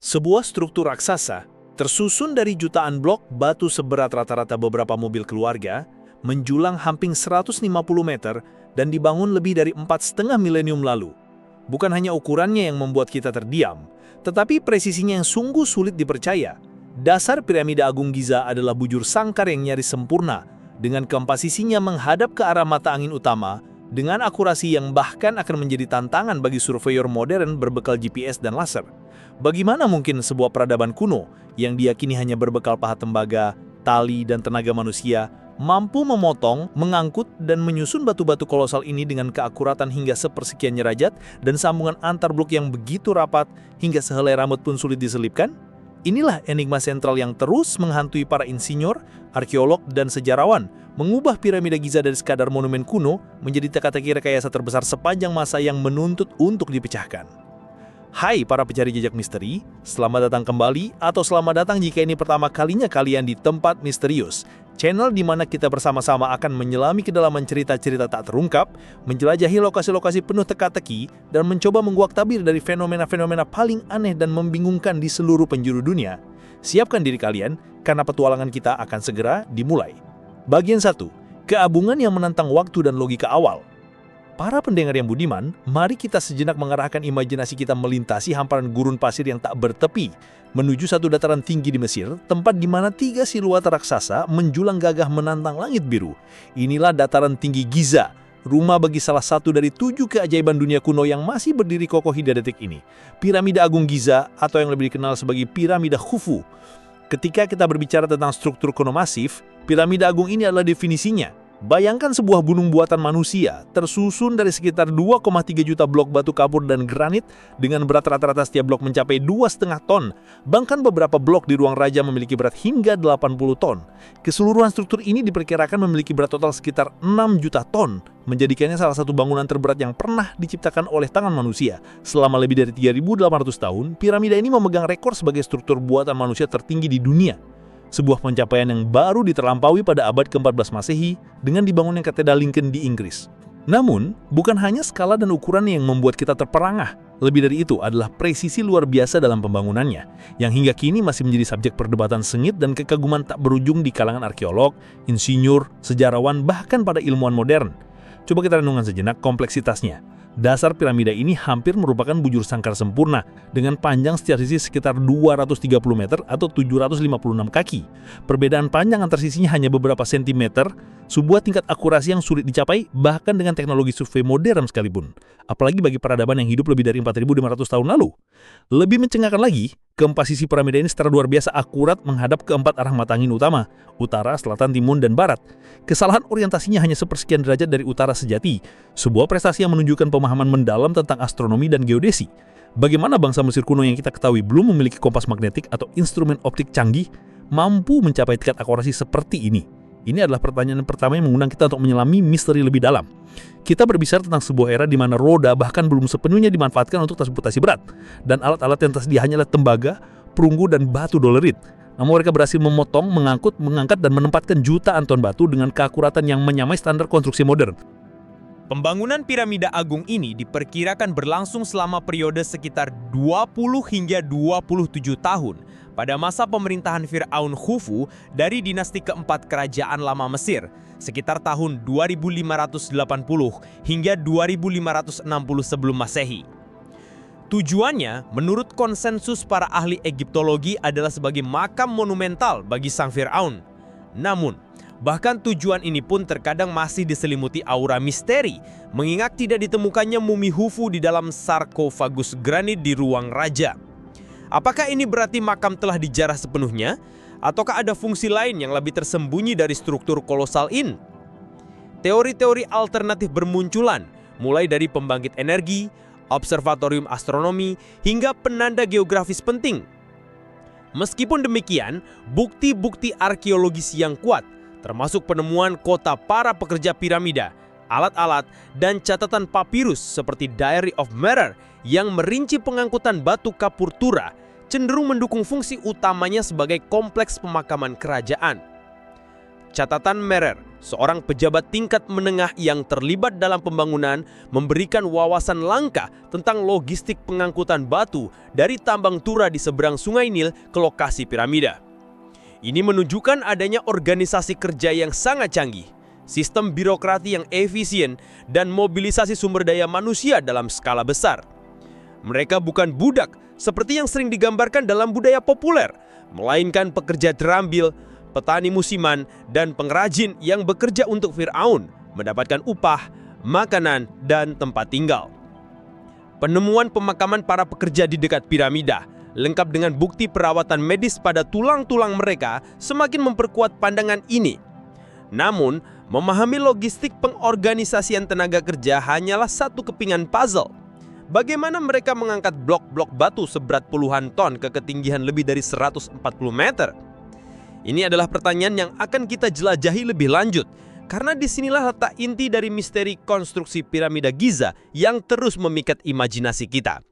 Sebuah struktur raksasa tersusun dari jutaan blok batu seberat rata-rata beberapa mobil keluarga, menjulang hampir 150 meter dan dibangun lebih dari 4,5 milenium lalu. Bukan hanya ukurannya yang membuat kita terdiam, tetapi presisinya yang sungguh sulit dipercaya. Dasar piramida Agung Giza adalah bujur sangkar yang nyaris sempurna, dengan komposisinya menghadap ke arah mata angin utama, dengan akurasi yang bahkan akan menjadi tantangan bagi surveyor modern berbekal GPS dan laser. Bagaimana mungkin sebuah peradaban kuno yang diyakini hanya berbekal pahat tembaga, tali, dan tenaga manusia mampu memotong, mengangkut, dan menyusun batu-batu kolosal ini dengan keakuratan hingga sepersekian derajat dan sambungan antar blok yang begitu rapat hingga sehelai rambut pun sulit diselipkan? Inilah enigma sentral yang terus menghantui para insinyur, arkeolog, dan sejarawan, mengubah piramida Giza dari sekadar monumen kuno menjadi teka-teki rekayasa terbesar sepanjang masa yang menuntut untuk dipecahkan. Hai para pencari jejak misteri, selamat datang kembali atau selamat datang jika ini pertama kalinya kalian di Tempat Misterius, channel di mana kita bersama-sama akan menyelami kedalaman cerita-cerita tak terungkap, menjelajahi lokasi-lokasi penuh teka-teki, dan mencoba menguak tabir dari fenomena-fenomena paling aneh dan membingungkan di seluruh penjuru dunia. Siapkan diri kalian, karena petualangan kita akan segera dimulai. Bagian 1. Keabungan yang menantang waktu dan logika awal. Para pendengar yang budiman, mari kita sejenak mengarahkan imajinasi kita melintasi hamparan gurun pasir yang tak bertepi, menuju satu dataran tinggi di Mesir, tempat di mana 3 siluet raksasa menjulang gagah menantang langit biru. Inilah dataran tinggi Giza, rumah bagi salah satu dari 7 keajaiban dunia kuno yang masih berdiri kokoh hingga detik ini. Piramida Agung Giza, atau yang lebih dikenal sebagai Piramida Khufu. Ketika kita berbicara tentang struktur kuno masif, piramida agung ini adalah definisinya. Bayangkan sebuah gunung buatan manusia, tersusun dari sekitar 2,3 juta blok batu kapur dan granit dengan berat rata-rata setiap blok mencapai 2,5 ton. Bahkan beberapa blok di ruang raja memiliki berat hingga 80 ton. Keseluruhan struktur ini diperkirakan memiliki berat total sekitar 6 juta ton, menjadikannya salah satu bangunan terberat yang pernah diciptakan oleh tangan manusia. Selama lebih dari 3.800 tahun, piramida ini memegang rekor sebagai struktur buatan manusia tertinggi di dunia. Sebuah pencapaian yang baru diterlampaui pada abad ke-14 Masehi dengan dibangunnya Katedral Lincoln di Inggris. Namun, bukan hanya skala dan ukurannya yang membuat kita terperangah. Lebih dari itu adalah presisi luar biasa dalam pembangunannya, yang hingga kini masih menjadi subjek perdebatan sengit dan kekaguman tak berujung di kalangan arkeolog, insinyur, sejarawan, bahkan pada ilmuwan modern. Coba kita renungkan sejenak kompleksitasnya. Dasar piramida ini hampir merupakan bujur sangkar sempurna dengan panjang setiap sisi sekitar 230 meter atau 756 kaki. Perbedaan panjang antar sisinya hanya beberapa sentimeter, sebuah tingkat akurasi yang sulit dicapai bahkan dengan teknologi survei modern sekalipun. Apalagi bagi peradaban yang hidup lebih dari 4.500 tahun lalu. Lebih mencengangkan lagi, komposisi piramida ini secara luar biasa akurat menghadap ke 4 arah mata angin utama, utara, selatan, timur, dan barat. Kesalahan orientasinya hanya sepersekian derajat dari utara sejati, sebuah prestasi yang menunjukkan pemahaman mendalam tentang astronomi dan geodesi. Bagaimana bangsa Mesir kuno yang kita ketahui belum memiliki kompas magnetik atau instrumen optik canggih mampu mencapai tingkat akurasi seperti ini? Ini adalah pertanyaan pertama yang mengundang kita untuk menyelami misteri lebih dalam. Kita berbicara tentang sebuah era di mana roda bahkan belum sepenuhnya dimanfaatkan untuk transportasi berat, dan alat-alat yang tersedia hanyalah tembaga, perunggu, dan batu dolerit. Namun mereka berhasil memotong, mengangkut, mengangkat, dan menempatkan jutaan ton batu dengan keakuratan yang menyamai standar konstruksi modern. Pembangunan piramida agung ini diperkirakan berlangsung selama periode sekitar 20 hingga 27 tahun pada masa pemerintahan Fir'aun Khufu dari dinasti keempat kerajaan lama Mesir, sekitar tahun 2580 hingga 2560 sebelum Masehi. Tujuannya, menurut konsensus para ahli Egiptologi, adalah sebagai makam monumental bagi sang Fir'aun. Namun, bahkan tujuan ini pun terkadang masih diselimuti aura misteri, mengingat tidak ditemukannya mumi Khufu di dalam sarkofagus granit di ruang raja. Apakah ini berarti makam telah dijarah sepenuhnya? Ataukah ada fungsi lain yang lebih tersembunyi dari struktur kolosal ini? Teori-teori alternatif bermunculan, mulai dari pembangkit energi, observatorium astronomi, hingga penanda geografis penting. Meskipun demikian, bukti-bukti arkeologis yang kuat, termasuk penemuan kota para pekerja piramida, alat-alat, dan catatan papirus seperti Diary of Merer yang merinci pengangkutan batu kapur Tura, cenderung mendukung fungsi utamanya sebagai kompleks pemakaman kerajaan. Catatan Merer seorang pejabat tingkat menengah yang terlibat dalam pembangunan memberikan wawasan langka tentang logistik pengangkutan batu dari tambang Tura di seberang Sungai Nil ke lokasi piramida. Ini menunjukkan adanya organisasi kerja yang sangat canggih, sistem birokrasi yang efisien, dan mobilisasi sumber daya manusia dalam skala besar. Mereka bukan budak seperti yang sering digambarkan dalam budaya populer, melainkan pekerja terambil, petani musiman, dan pengrajin yang bekerja untuk Firaun, mendapatkan upah, makanan, dan tempat tinggal. Penemuan pemakaman para pekerja di dekat piramida, lengkap dengan bukti perawatan medis pada tulang-tulang mereka, semakin memperkuat pandangan ini. Namun, memahami logistik pengorganisasian tenaga kerja hanyalah satu kepingan puzzle. Bagaimana mereka mengangkat blok-blok batu seberat puluhan ton ke ketinggian lebih dari 140 meter? Ini adalah pertanyaan yang akan kita jelajahi lebih lanjut, karena disinilah letak inti dari misteri konstruksi piramida Giza yang terus memikat imajinasi kita.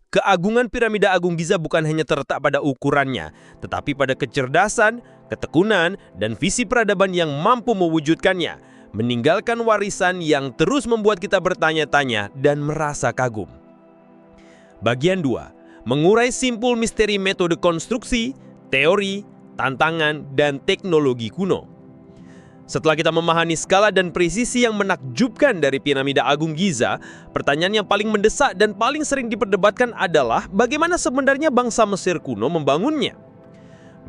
Keagungan piramida Agung Giza bukan hanya terletak pada ukurannya, tetapi pada kecerdasan, ketekunan, dan visi peradaban yang mampu mewujudkannya, meninggalkan warisan yang terus membuat kita bertanya-tanya dan merasa kagum. Bagian 2. Mengurai simpul misteri metode konstruksi, teori, tantangan, dan teknologi kuno. Setelah kita memahami skala dan presisi yang menakjubkan dari piramida Agung Giza, pertanyaan yang paling mendesak dan paling sering diperdebatkan adalah bagaimana sebenarnya bangsa Mesir kuno membangunnya.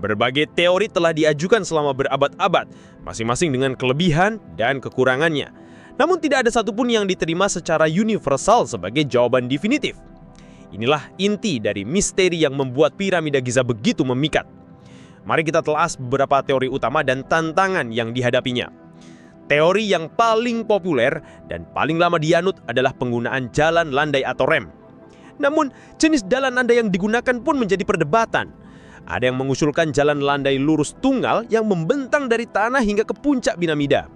Berbagai teori telah diajukan selama berabad-abad, masing-masing dengan kelebihan dan kekurangannya. Namun tidak ada satupun yang diterima secara universal sebagai jawaban definitif. Inilah inti dari misteri yang membuat piramida Giza begitu memikat. Mari kita telah beberapa teori utama dan tantangan yang dihadapinya. Teori yang paling populer dan paling lama dianut adalah penggunaan jalan landai atau rem. Namun, jenis jalan landai yang digunakan pun menjadi perdebatan. Ada yang mengusulkan jalan landai lurus tunggal yang membentang dari tanah hingga ke puncak piramida.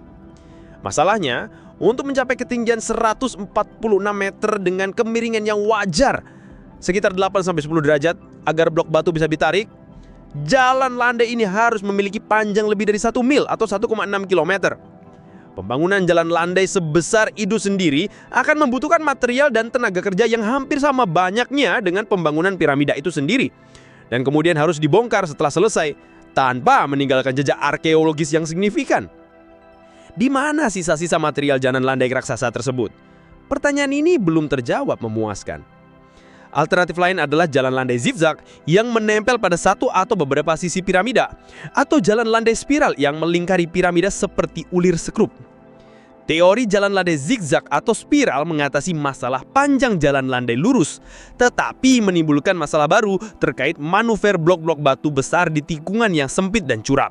Masalahnya, untuk mencapai ketinggian 146 meter dengan kemiringan yang wajar, sekitar 8-10 derajat, agar blok batu bisa ditarik, jalan landai ini harus memiliki panjang lebih dari 1 mil atau 1,6 km. Pembangunan jalan landai sebesar itu sendiri akan membutuhkan material dan tenaga kerja yang hampir sama banyaknya dengan pembangunan piramida itu sendiri. Dan kemudian harus dibongkar setelah selesai, tanpa meninggalkan jejak arkeologis yang signifikan. Di mana sisa-sisa material jalan landai raksasa tersebut? Pertanyaan ini belum terjawab memuaskan. Alternatif lain adalah jalan landai zigzag yang menempel pada satu atau beberapa sisi piramida, atau jalan landai spiral yang melingkari piramida seperti ulir sekrup. Teori jalan landai zigzag atau spiral mengatasi masalah panjang jalan landai lurus, tetapi menimbulkan masalah baru terkait manuver blok-blok batu besar di tikungan yang sempit dan curam.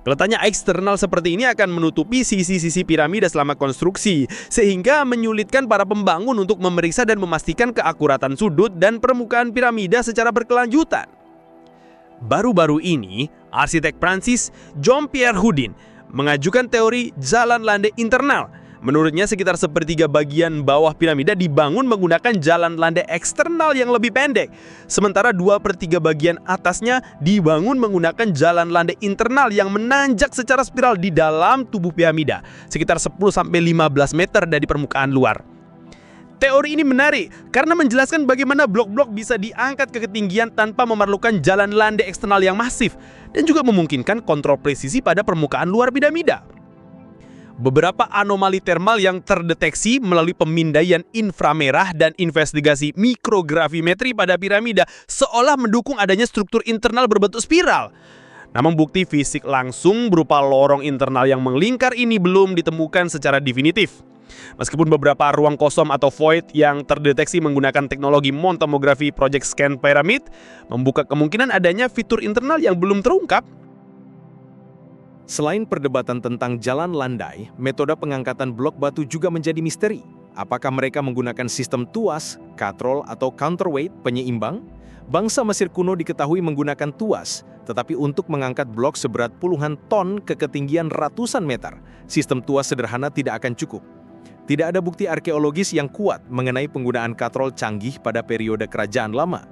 Keletaknya eksternal seperti ini akan menutupi sisi-sisi piramida selama konstruksi, sehingga menyulitkan para pembangun untuk memeriksa dan memastikan keakuratan sudut dan permukaan piramida secara berkelanjutan. Baru-baru ini, arsitek Prancis Jean-Pierre Houdin mengajukan teori jalan landai internal. Menurutnya sekitar sepertiga bagian bawah piramida dibangun menggunakan jalan landai eksternal yang lebih pendek, sementara 2/3 bagian atasnya dibangun menggunakan jalan landai internal yang menanjak secara spiral di dalam tubuh piramida, sekitar 10-15 meter dari permukaan luar. Teori ini menarik karena menjelaskan bagaimana blok-blok bisa diangkat ke ketinggian tanpa memerlukan jalan landai eksternal yang masif, dan juga memungkinkan kontrol presisi pada permukaan luar piramida. Beberapa anomali termal yang terdeteksi melalui pemindaian inframerah dan investigasi mikrografimetri pada piramida seolah mendukung adanya struktur internal berbentuk spiral. Namun bukti fisik langsung berupa lorong internal yang melingkar ini belum ditemukan secara definitif. Meskipun beberapa ruang kosong atau void yang terdeteksi menggunakan teknologi montomografi Project Scan Pyramid membuka kemungkinan adanya fitur internal yang belum terungkap. Selain perdebatan tentang jalan landai, metode pengangkatan blok batu juga menjadi misteri. Apakah mereka menggunakan sistem tuas, katrol, atau counterweight penyeimbang? Bangsa Mesir kuno diketahui menggunakan tuas, tetapi untuk mengangkat blok seberat puluhan ton ke ketinggian ratusan meter, sistem tuas sederhana tidak akan cukup. Tidak ada bukti arkeologis yang kuat mengenai penggunaan katrol canggih pada periode kerajaan lama.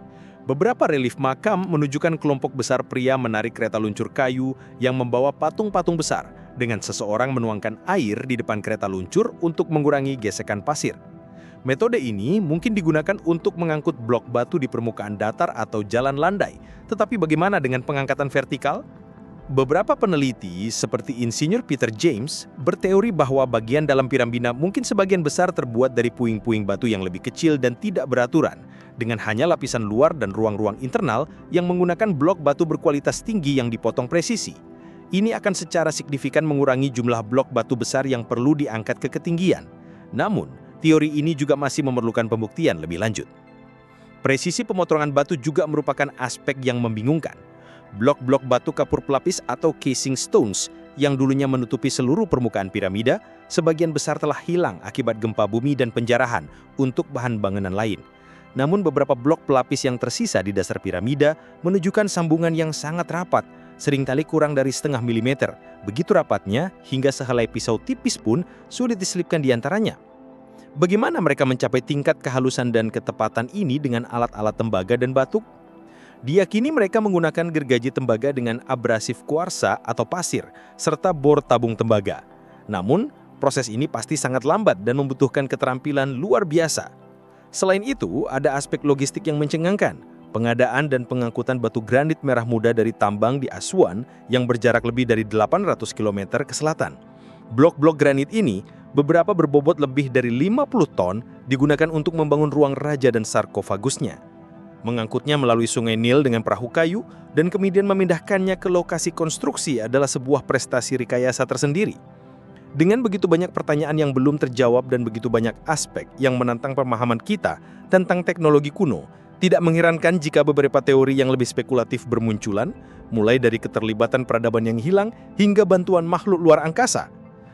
Beberapa relief makam menunjukkan kelompok besar pria menarik kereta luncur kayu yang membawa patung-patung besar, dengan seseorang menuangkan air di depan kereta luncur untuk mengurangi gesekan pasir. Metode ini mungkin digunakan untuk mengangkut blok batu di permukaan datar atau jalan landai. Tetapi bagaimana dengan pengangkatan vertikal? Beberapa peneliti seperti Insinyur Peter James berteori bahwa bagian dalam piramida mungkin sebagian besar terbuat dari puing-puing batu yang lebih kecil dan tidak beraturan, dengan hanya lapisan luar dan ruang-ruang internal yang menggunakan blok batu berkualitas tinggi yang dipotong presisi. Ini akan secara signifikan mengurangi jumlah blok batu besar yang perlu diangkat ke ketinggian. Namun, teori ini juga masih memerlukan pembuktian lebih lanjut. Presisi pemotongan batu juga merupakan aspek yang membingungkan. Blok-blok batu kapur pelapis atau casing stones yang dulunya menutupi seluruh permukaan piramida, sebagian besar telah hilang akibat gempa bumi dan penjarahan untuk bahan bangunan lain. Namun beberapa blok pelapis yang tersisa di dasar piramida menunjukkan sambungan yang sangat rapat, seringkali kurang dari setengah milimeter. Begitu rapatnya hingga sehelai pisau tipis pun sulit diselipkan di antaranya. Bagaimana mereka mencapai tingkat kehalusan dan ketepatan ini dengan alat-alat tembaga dan batuk? Diyakini mereka menggunakan gergaji tembaga dengan abrasif kuarsa atau pasir, serta bor tabung tembaga. Namun, proses ini pasti sangat lambat dan membutuhkan keterampilan luar biasa. Selain itu, ada aspek logistik yang mencengangkan. Pengadaan dan pengangkutan batu granit merah muda dari tambang di Aswan yang berjarak lebih dari 800 km ke selatan. Blok-blok granit ini, beberapa berbobot lebih dari 50 ton, digunakan untuk membangun ruang raja dan sarkofagusnya. Mengangkutnya melalui sungai Nil dengan perahu kayu dan kemudian memindahkannya ke lokasi konstruksi adalah sebuah prestasi rekayasa tersendiri. Dengan begitu banyak pertanyaan yang belum terjawab dan begitu banyak aspek yang menantang pemahaman kita tentang teknologi kuno, tidak mengherankan jika beberapa teori yang lebih spekulatif bermunculan, mulai dari keterlibatan peradaban yang hilang hingga bantuan makhluk luar angkasa.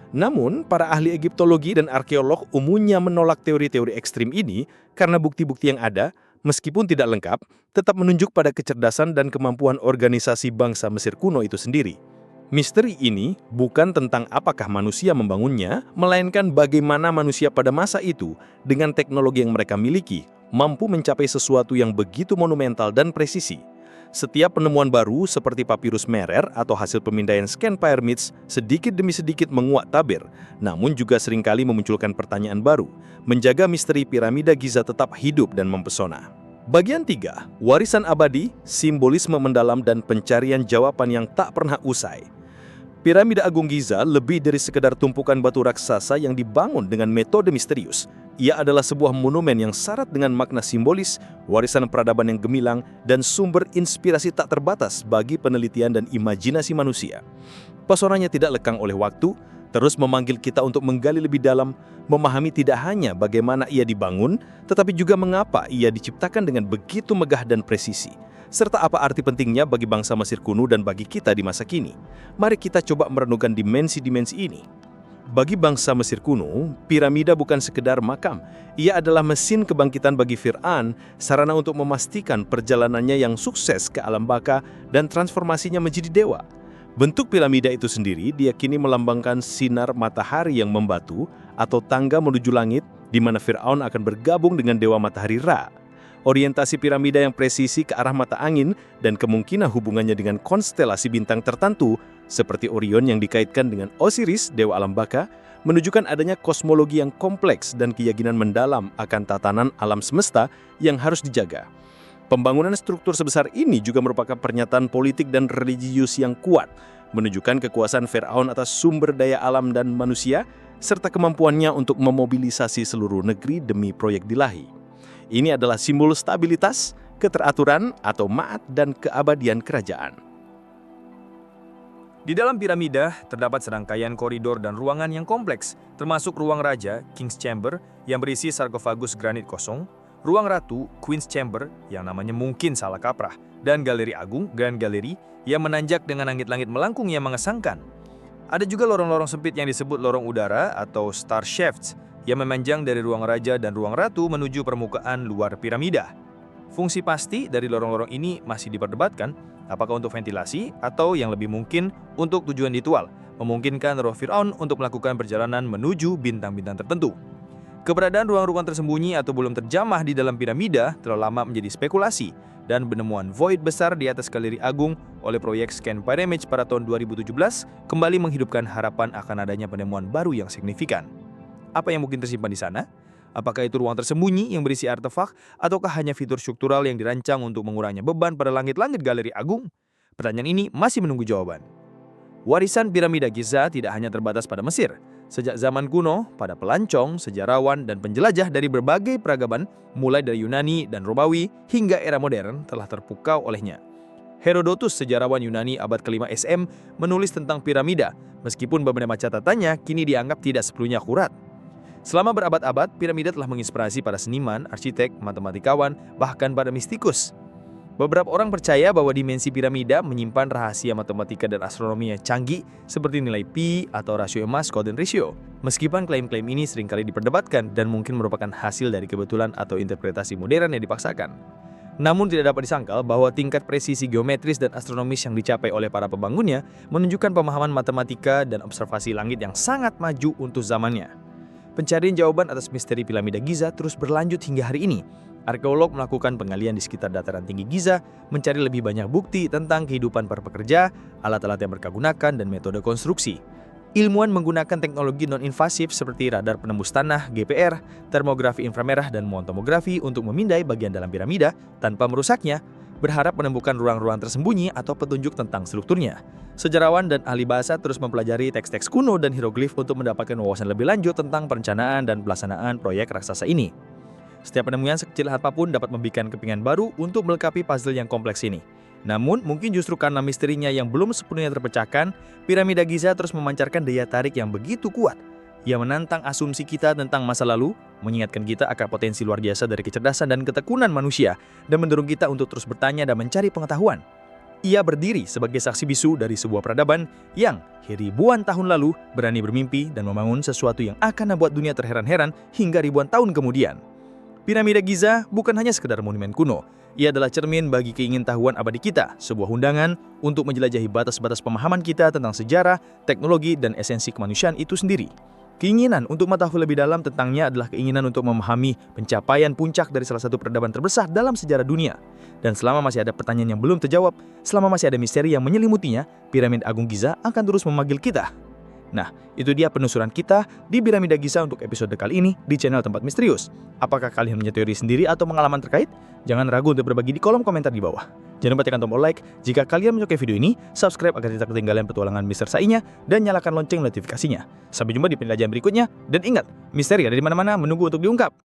Namun, para ahli Egiptologi dan arkeolog umumnya menolak teori-teori ekstrim ini karena bukti-bukti yang ada, meskipun tidak lengkap, tetap menunjuk pada kecerdasan dan kemampuan organisasi bangsa Mesir kuno itu sendiri. Misteri ini bukan tentang apakah manusia membangunnya, melainkan bagaimana manusia pada masa itu, dengan teknologi yang mereka miliki, mampu mencapai sesuatu yang begitu monumental dan presisi. Setiap penemuan baru seperti papirus Merer atau hasil pemindaian scan pyramids sedikit demi sedikit menguak tabir, namun juga seringkali memunculkan pertanyaan baru, menjaga misteri piramida Giza tetap hidup dan mempesona. Bagian 3, warisan abadi, simbolisme mendalam dan pencarian jawaban yang tak pernah usai. Piramida Agung Giza lebih dari sekedar tumpukan batu raksasa yang dibangun dengan metode misterius. Ia adalah sebuah monumen yang syarat dengan makna simbolis, warisan peradaban yang gemilang, dan sumber inspirasi tak terbatas bagi penelitian dan imajinasi manusia. Pesonanya tidak lekang oleh waktu, terus memanggil kita untuk menggali lebih dalam, memahami tidak hanya bagaimana ia dibangun, tetapi juga mengapa ia diciptakan dengan begitu megah dan presisi, serta apa arti pentingnya bagi bangsa Mesir kuno dan bagi kita di masa kini. Mari kita coba merenungkan dimensi-dimensi ini. Bagi bangsa Mesir kuno, piramida bukan sekedar makam. Ia adalah mesin kebangkitan bagi Fir'aun, sarana untuk memastikan perjalanannya yang sukses ke alam baka dan transformasinya menjadi dewa. Bentuk piramida itu sendiri diyakini melambangkan sinar matahari yang membatu atau tangga menuju langit di mana Fir'aun akan bergabung dengan dewa matahari Ra. Orientasi piramida yang presisi ke arah mata angin dan kemungkinan hubungannya dengan konstelasi bintang tertentu seperti Orion yang dikaitkan dengan Osiris, dewa alam baka, menunjukkan adanya kosmologi yang kompleks dan keyakinan mendalam akan tatanan alam semesta yang harus dijaga. Pembangunan struktur sebesar ini juga merupakan pernyataan politik dan religius yang kuat, menunjukkan kekuasaan Firaun atas sumber daya alam dan manusia, serta kemampuannya untuk memobilisasi seluruh negeri demi proyek ilahi. Ini adalah simbol stabilitas, keteraturan, atau ma'at dan keabadian kerajaan. Di dalam piramida, terdapat serangkaian koridor dan ruangan yang kompleks, termasuk ruang raja, King's Chamber, yang berisi sarkofagus granit kosong, ruang ratu, Queen's Chamber, yang namanya mungkin salah kaprah, dan galeri agung, Grand Gallery, yang menanjak dengan langit-langit melengkung yang mengesankan. Ada juga lorong-lorong sempit yang disebut lorong udara atau star shafts, yang memanjang dari ruang raja dan ruang ratu menuju permukaan luar piramida. Fungsi pasti dari lorong-lorong ini masih diperdebatkan, apakah untuk ventilasi atau yang lebih mungkin untuk tujuan ritual, memungkinkan roh Firaun untuk melakukan perjalanan menuju bintang-bintang tertentu. Keberadaan ruang-ruang tersembunyi atau belum terjamah di dalam piramida telah lama menjadi spekulasi, dan penemuan void besar di atas Galeri Agung oleh proyek Scan Pyramids pada tahun 2017 kembali menghidupkan harapan akan adanya penemuan baru yang signifikan. Apa yang mungkin tersimpan di sana? Apakah itu ruang tersembunyi yang berisi artefak, ataukah hanya fitur struktural yang dirancang untuk mengurangi beban pada langit-langit Galeri Agung? Pertanyaan ini masih menunggu jawaban. Warisan piramida Giza tidak hanya terbatas pada Mesir. Sejak zaman kuno, para pelancong, sejarawan, dan penjelajah dari berbagai peradaban, mulai dari Yunani dan Romawi hingga era modern, telah terpukau olehnya. Herodotus, sejarawan Yunani abad ke-5 SM, menulis tentang piramida, meskipun beberapa catatannya kini dianggap tidak sepenuhnya akurat. Selama berabad-abad, piramida telah menginspirasi para seniman, arsitek, matematikawan, bahkan para mistikus. Beberapa orang percaya bahwa dimensi piramida menyimpan rahasia matematika dan astronomi yang canggih seperti nilai pi atau rasio emas Golden Ratio. Meskipun klaim-klaim ini seringkali diperdebatkan dan mungkin merupakan hasil dari kebetulan atau interpretasi modern yang dipaksakan. Namun tidak dapat disangkal bahwa tingkat presisi geometris dan astronomis yang dicapai oleh para pembangunnya menunjukkan pemahaman matematika dan observasi langit yang sangat maju untuk zamannya. Pencarian jawaban atas misteri piramida Giza terus berlanjut hingga hari ini. Arkeolog melakukan penggalian di sekitar dataran tinggi Giza, mencari lebih banyak bukti tentang kehidupan para pekerja, alat-alat yang mereka gunakan, dan metode konstruksi. Ilmuwan menggunakan teknologi non-invasif seperti radar penembus tanah, GPR, termografi inframerah, dan montomografi untuk memindai bagian dalam piramida tanpa merusaknya, berharap menemukan ruang-ruang tersembunyi atau petunjuk tentang strukturnya. Sejarawan dan ahli bahasa terus mempelajari teks-teks kuno dan hieroglif untuk mendapatkan wawasan lebih lanjut tentang perencanaan dan pelaksanaan proyek raksasa ini. Setiap penemuan sekecil apapun dapat memberikan kepingan baru untuk melengkapi puzzle yang kompleks ini. Namun, mungkin justru karena misterinya yang belum sepenuhnya terpecahkan, piramida Giza terus memancarkan daya tarik yang begitu kuat. Ia menantang asumsi kita tentang masa lalu, mengingatkan kita akan potensi luar biasa dari kecerdasan dan ketekunan manusia, dan mendorong kita untuk terus bertanya dan mencari pengetahuan. Ia berdiri sebagai saksi bisu dari sebuah peradaban yang ribuan tahun lalu berani bermimpi dan membangun sesuatu yang akan membuat dunia terheran-heran hingga ribuan tahun kemudian. Piramida Giza bukan hanya sekedar monumen kuno, ia adalah cermin bagi keingintahuan abadi kita, sebuah undangan untuk menjelajahi batas-batas pemahaman kita tentang sejarah, teknologi, dan esensi kemanusiaan itu sendiri. Keinginan untuk mengetahui lebih dalam tentangnya adalah keinginan untuk memahami pencapaian puncak dari salah satu peradaban terbesar dalam sejarah dunia. Dan selama masih ada pertanyaan yang belum terjawab, selama masih ada misteri yang menyelimutinya, Piramida Agung Giza akan terus memanggil kita. Nah, itu dia penelusuran kita di Piramida Giza untuk episode kali ini di channel Tempat Misterius. Apakah kalian punya teori sendiri atau pengalaman terkait? Jangan ragu untuk berbagi di kolom komentar di bawah. Jangan lupa tekan tombol like jika kalian menyukai video ini, subscribe agar tidak ketinggalan petualangan Mr. Sai-nya, dan nyalakan lonceng notifikasinya. Sampai jumpa di penjelajahan berikutnya, dan ingat, misteri ada di mana-mana menunggu untuk diungkap.